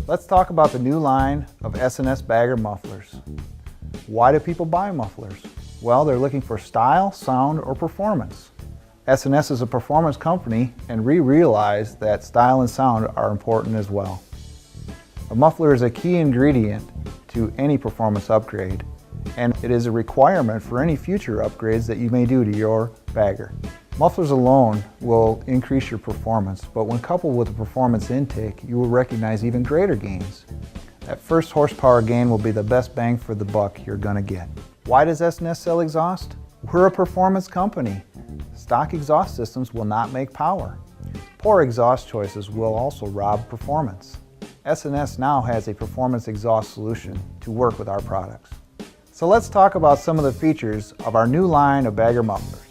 Let's talk about the new line of S&S bagger mufflers. Why do people buy mufflers? Well, they're looking for style, sound, or performance. S&S is a performance company, and we realize that style and sound are important as well. A muffler is a key ingredient to any performance upgrade, and it is a requirement for any future upgrades that you may do to your bagger. Mufflers alone will increase your performance, but when coupled with a performance intake, you will recognize even greater gains. That first horsepower gain will be the best bang for the buck you're going to get. Why does S&S sell exhaust? We're a performance company. Stock exhaust systems will not make power. Poor exhaust choices will also rob performance. S&S now has a performance exhaust solution to work with our products. So let's talk about some of the features of our new line of bagger mufflers.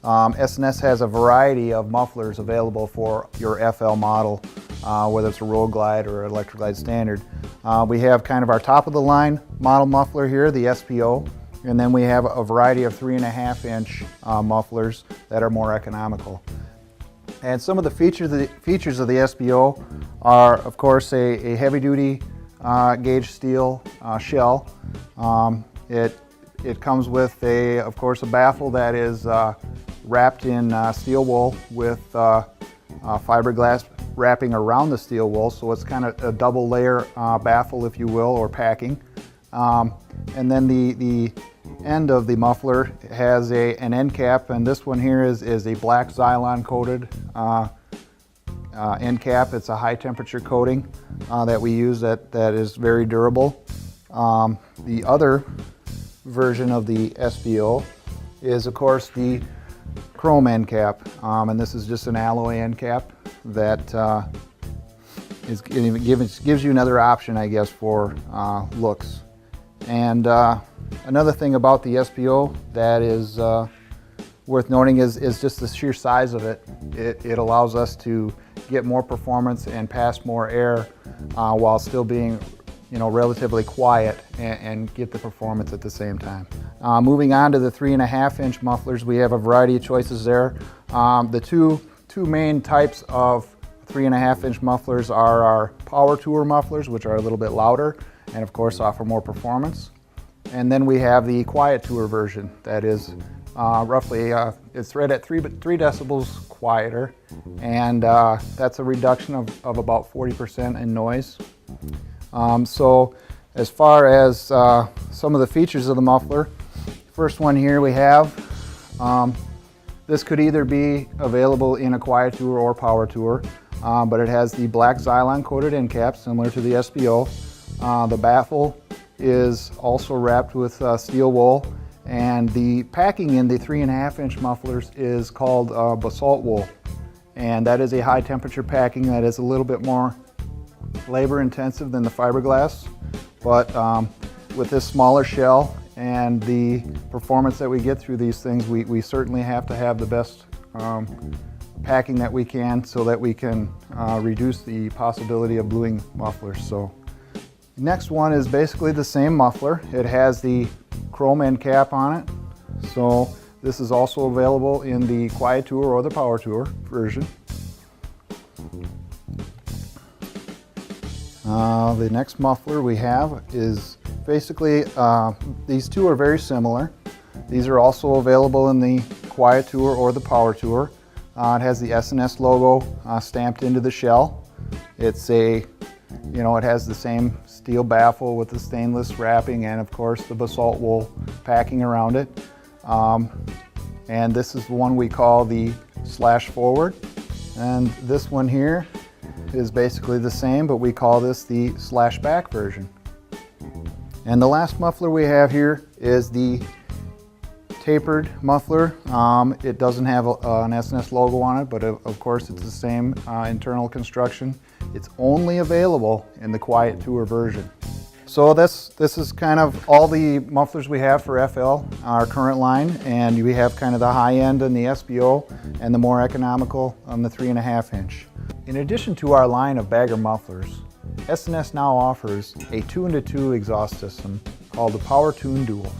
S&S has a variety of mufflers available for your FL model, whether it's a Road Glide or Electric Glide Standard. We have kind of our top of the line model muffler here, the SPO, and then we have a variety of 3.5-inch mufflers that are more economical. And some of the features of the SPO are, of course, a heavy-duty gauge steel shell. It comes with, of course, a baffle that is wrapped in steel wool with fiberglass wrapping around the steel wool, so it's kind of a double layer baffle, if you will, or packing. And then the end of the muffler has an end cap, and this one here is a black Xylon coated end cap. It's a high temperature coating that we use that is very durable. The other version of the SPO is, of course, the chrome end cap, and this is just an alloy end cap that gives you another option, I guess, for looks. And another thing about the SPO that is worth noting is just the sheer size of it. It allows us to get more performance and pass more air while still being relatively quiet and get the performance at the same time. Moving on to the 3.5-inch mufflers, we have a variety of choices there. The two main types of 3.5-inch mufflers are our Power Tour mufflers, which are a little bit louder and of course offer more performance. And then we have the Quiet Tour version that is roughly, it's right at 3 decibels quieter, and that's a reduction of about 40% in noise. So as far as some of the features of the muffler, first one here we have, this could either be available in a Quiet Tour or Power Tour, but it has the black Xylon coated end cap similar to the SPO. The baffle is also wrapped with steel wool, and the packing in the 3.5-inch mufflers is called basalt wool, and that is a high temperature packing that is a little bit more labor intensive than the fiberglass, but with this smaller shell and the performance that we get through these things, we certainly have to have the best packing that we can so that we can reduce the possibility of bluing mufflers. So next one is basically the same muffler. It has the chrome end cap on it, so this is also available in the Quiet Tour or the Power Tour version. The next muffler we have is basically, these two are very similar. These are also available in the Quiet Tour or the Power Tour. It has the S&S logo stamped into the shell. It's it has the same steel baffle with the stainless wrapping and of course the basalt wool packing around it. And this is the one we call the slash forward. And this one here is basically the same, but we call this the slash back version. And the last muffler we have here is the tapered muffler. It doesn't have an S&S logo on it, but of course it's the same internal construction. It's only available in the Quiet Tour version. So this is kind of all the mufflers we have for FL, our current line, and we have kind of the high end in the SPO and the more economical on the 3.5-inch. In addition to our line of bagger mufflers, S&S now offers a 2-in-2 exhaust system called the Power Tune Duals.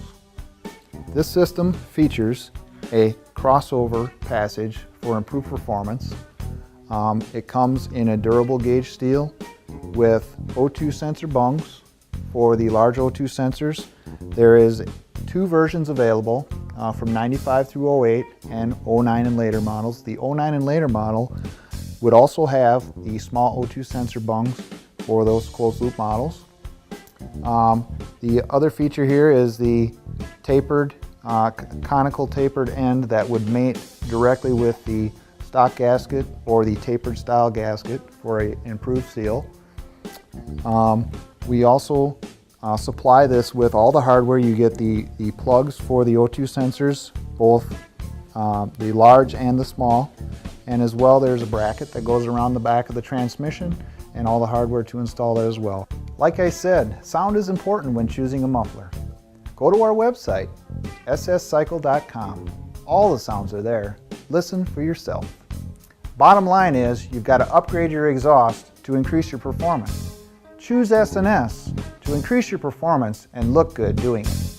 This system features a crossover passage for improved performance. It comes in a durable gauge steel with O2 sensor bungs for the large O2 sensors. There is 2 versions available from 95 through 08 and 09 and later models. The 09 and later model would also have the small O2 sensor bungs for those closed loop models. The other feature here is the tapered, conical tapered end that would mate directly with the stock gasket or the tapered style gasket for an improved seal. We also supply this with all the hardware. You get the plugs for the O2 sensors, both the large and the small, and as well there's a bracket that goes around the back of the transmission and all the hardware to install that as well. Like I said, sound is important when choosing a muffler. Go to our website, sscycle.com. All the sounds are there. Listen for yourself. Bottom line is, you've got to upgrade your exhaust to increase your performance. Choose S&S to increase your performance and look good doing it.